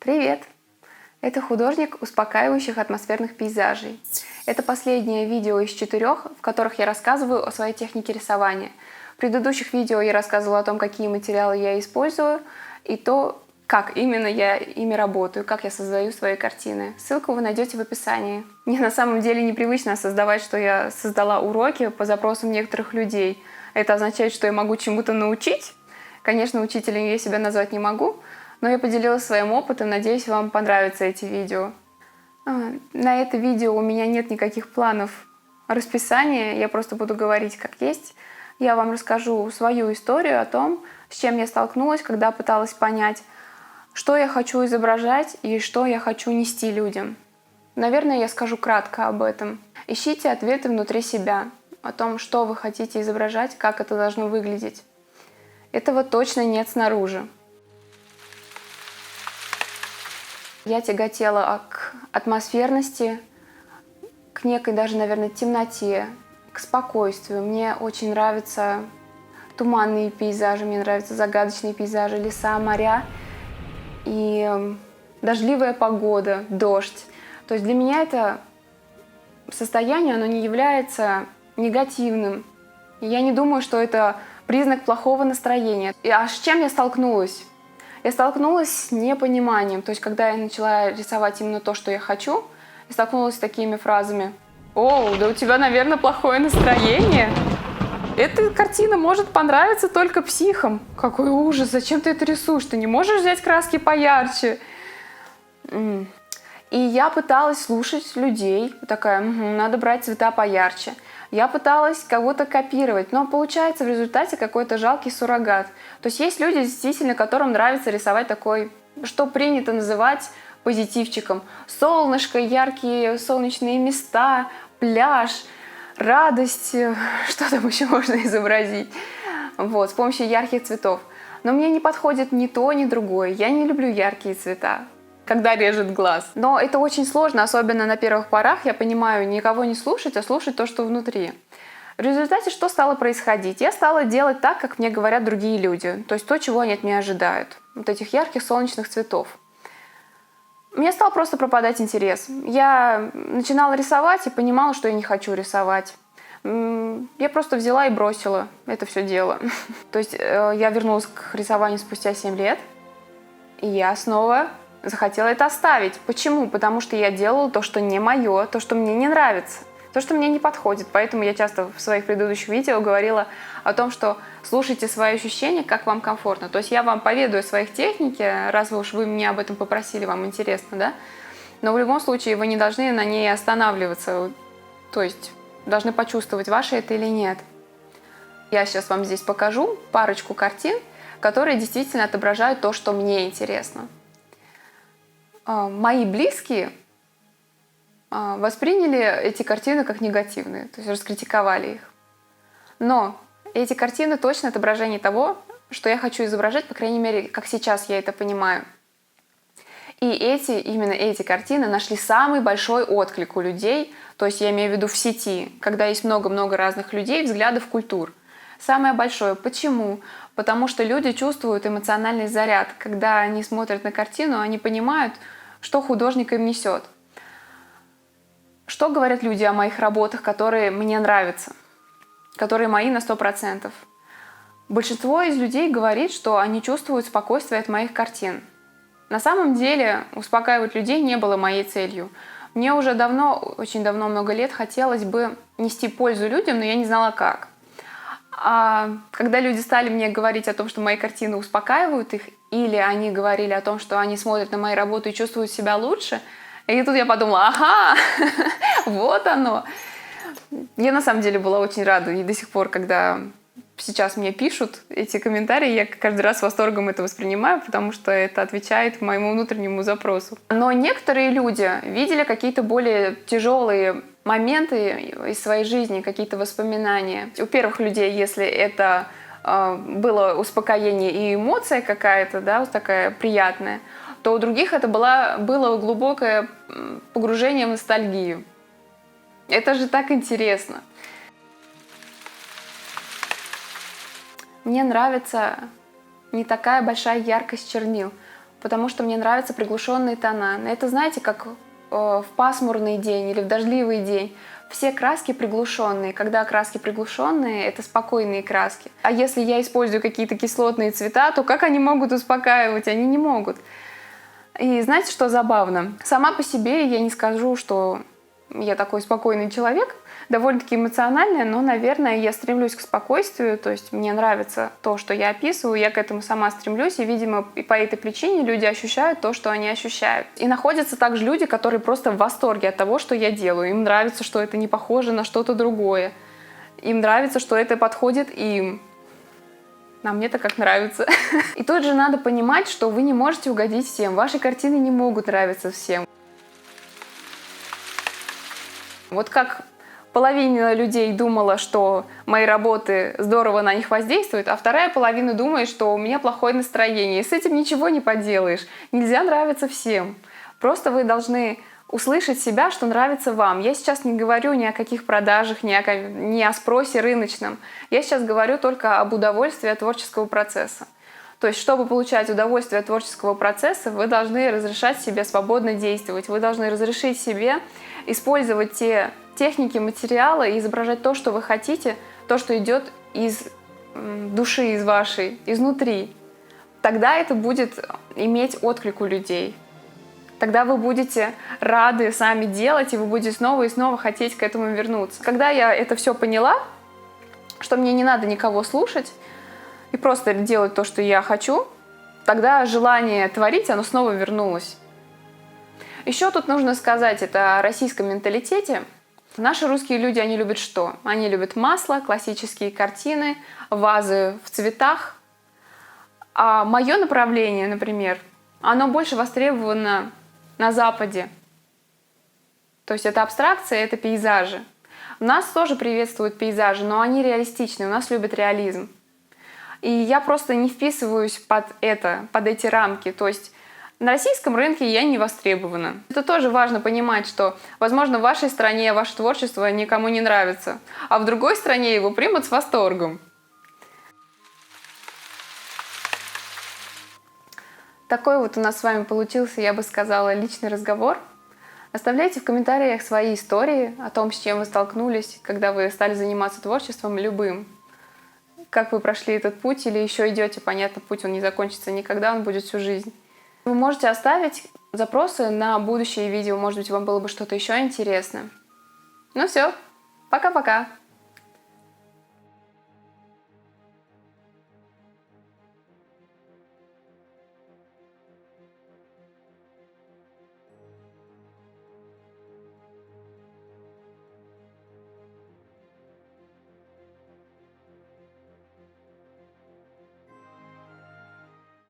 Привет! Это художник успокаивающих атмосферных пейзажей. Это последнее видео из 4, в которых я рассказываю о своей технике рисования. В предыдущих видео я рассказывала о том, какие материалы я использую, и то, как именно я ими работаю, как я создаю свои картины. Ссылку вы найдете в описании. Мне на самом деле непривычно осознавать, что я создала уроки по запросам некоторых людей. Это означает, что я могу чему-то научить. Конечно, учителем я себя назвать не могу, но я поделилась своим опытом, надеюсь, вам понравятся эти видео. На это видео у меня нет никаких планов расписания, я просто буду говорить как есть. Я вам расскажу свою историю о том, с чем я столкнулась, когда пыталась понять, что я хочу изображать и что я хочу нести людям. Наверное, я скажу кратко об этом. Ищите ответы внутри себя, о том, что вы хотите изображать, как это должно выглядеть. Этого точно нет снаружи. Я тяготела к атмосферности, к некой даже, наверное, темноте, к спокойствию. Мне очень нравятся туманные пейзажи, мне нравятся загадочные пейзажи, леса, моря и дождливая погода, дождь. То есть для меня это состояние, оно не является негативным. Я не думаю, что это признак плохого настроения. А с чем я столкнулась? Я столкнулась с непониманием. То есть, когда я начала рисовать именно то, что я хочу, я столкнулась с такими фразами. «О, да у тебя, наверное, плохое настроение. Эта картина может понравиться только психам. Какой ужас, зачем ты это рисуешь? Ты не можешь взять краски поярче?» И я пыталась слушать людей. Такая, надо брать цвета поярче. Я пыталась кого-то копировать, но получается в результате какой-то жалкий суррогат. То есть есть люди, действительно, которым нравится рисовать такой, что принято называть позитивчиком. Солнышко, яркие солнечные места, пляж, радость, что там еще можно изобразить, с помощью ярких цветов. Но мне не подходит ни то, ни другое. Я не люблю яркие цвета, когда режет глаз. Но это очень сложно, особенно на первых порах. Я понимаю, никого не слушать, а слушать то, что внутри. В результате что стало происходить? Я стала делать так, как мне говорят другие люди. То есть то, чего они от меня ожидают. Вот этих ярких солнечных цветов. Мне стал просто пропадать интерес. Я начинала рисовать и понимала, что я не хочу рисовать. Я просто взяла и бросила это все дело. То есть я вернулась к рисованию спустя 7 лет. И я снова захотела это оставить. Почему? Потому что я делала то, что не мое, то, что мне не нравится, то, что мне не подходит. Поэтому я часто в своих предыдущих видео говорила о том, что слушайте свои ощущения, как вам комфортно. То есть я вам поведаю о своих технике, раз уж вы меня об этом попросили, вам интересно, да? Но в любом случае вы не должны на ней останавливаться. То есть должны почувствовать, ваше это или нет. Я сейчас вам здесь покажу парочку картин, которые действительно отображают то, что мне интересно. Мои близкие восприняли эти картины как негативные, то есть раскритиковали их. Но эти картины точно отображение того, что я хочу изображать, по крайней мере, как сейчас я это понимаю. И именно эти картины нашли самый большой отклик у людей, то есть я имею в виду в сети, когда есть много-много разных людей, взглядов, культур. Самое большое. Почему? Потому что люди чувствуют эмоциональный заряд. Когда они смотрят на картину, они понимают, что художник им несет. Что говорят люди о моих работах, которые мне нравятся, которые мои на 100%? Большинство из людей говорит, что они чувствуют спокойствие от моих картин. На самом деле успокаивать людей не было моей целью. Мне уже давно, очень давно, много лет хотелось бы нести пользу людям, но я не знала как. А когда люди стали мне говорить о том, что мои картины успокаивают их, или они говорили о том, что они смотрят на мои работы и чувствуют себя лучше, и тут я подумала, ага, вот оно. Я на самом деле была очень рада, и до сих пор, когда сейчас мне пишут эти комментарии, я каждый раз с восторгом это воспринимаю, потому что это отвечает моему внутреннему запросу. Но некоторые люди видели какие-то более тяжелые моменты из своей жизни, какие-то воспоминания. У первых людей, если это было успокоение и эмоция какая-то, да, такая приятная, то у других это было глубокое погружение в ностальгию. Это же так интересно. Мне нравится не такая большая яркость чернил. потому что мне нравятся приглушенные тона. Это, знаете, как в пасмурный день или в дождливый день. Все краски приглушенные. Когда краски приглушенные, это спокойные краски. А если я использую какие-то кислотные цвета, то как они могут успокаивать? Они не могут. И знаете, что забавно? Сама по себе я не скажу, что я такой спокойный человек, довольно-таки эмоциональная, но, наверное, я стремлюсь к спокойствию, то есть мне нравится то, что я описываю, я к этому сама стремлюсь, и, видимо, и по этой причине люди ощущают то, что они ощущают. И находятся также люди, которые просто в восторге от того, что я делаю. Им нравится, что это не похоже на что-то другое. Им нравится, что это подходит им. А мне-то как нравится. И тут же надо понимать, что вы не можете угодить всем. Ваши картины не могут нравиться всем. Вот как половина людей думала, что мои работы здорово на них воздействуют, а вторая половина думает, что у меня плохое настроение. И с этим ничего не поделаешь. Нельзя нравиться всем. Просто вы должны услышать себя, что нравится вам. Я сейчас не говорю ни о каких продажах, ни о спросе рыночном. Я сейчас говорю только об удовольствии от творческого процесса. То есть, чтобы получать удовольствие от творческого процесса, вы должны разрешать себе свободно действовать. Вы должны разрешить себе использовать те техники, материалы и изображать то, что вы хотите, то, что идет из души, из вашей, изнутри. Тогда это будет иметь отклик у людей. Тогда вы будете рады сами делать, и вы будете снова и снова хотеть к этому вернуться. Когда я это все поняла, что мне не надо никого слушать, и просто делать то, что я хочу, тогда желание творить, оно снова вернулось. Еще тут нужно сказать, это о российском менталитете. Наши русские люди, они любят что? Они любят масло, классические картины, вазы в цветах. А мое направление, например, оно больше востребовано на Западе. То есть это абстракция, это пейзажи. У нас тоже приветствуют пейзажи, но они реалистичны, у нас любят реализм. И я просто не вписываюсь под эти рамки. То есть на российском рынке я не востребована. Это тоже важно понимать, что, возможно, в вашей стране ваше творчество никому не нравится, а в другой стране его примут с восторгом. Такой вот у нас с вами получился, я бы сказала, личный разговор. Оставляйте в комментариях свои истории о том, с чем вы столкнулись, когда вы стали заниматься творчеством любым. Как вы прошли этот путь или еще идете, понятно, путь он не закончится никогда, он будет всю жизнь. Вы можете оставить запросы на будущие видео, может быть, вам было бы что-то еще интересно. Ну все, пока-пока!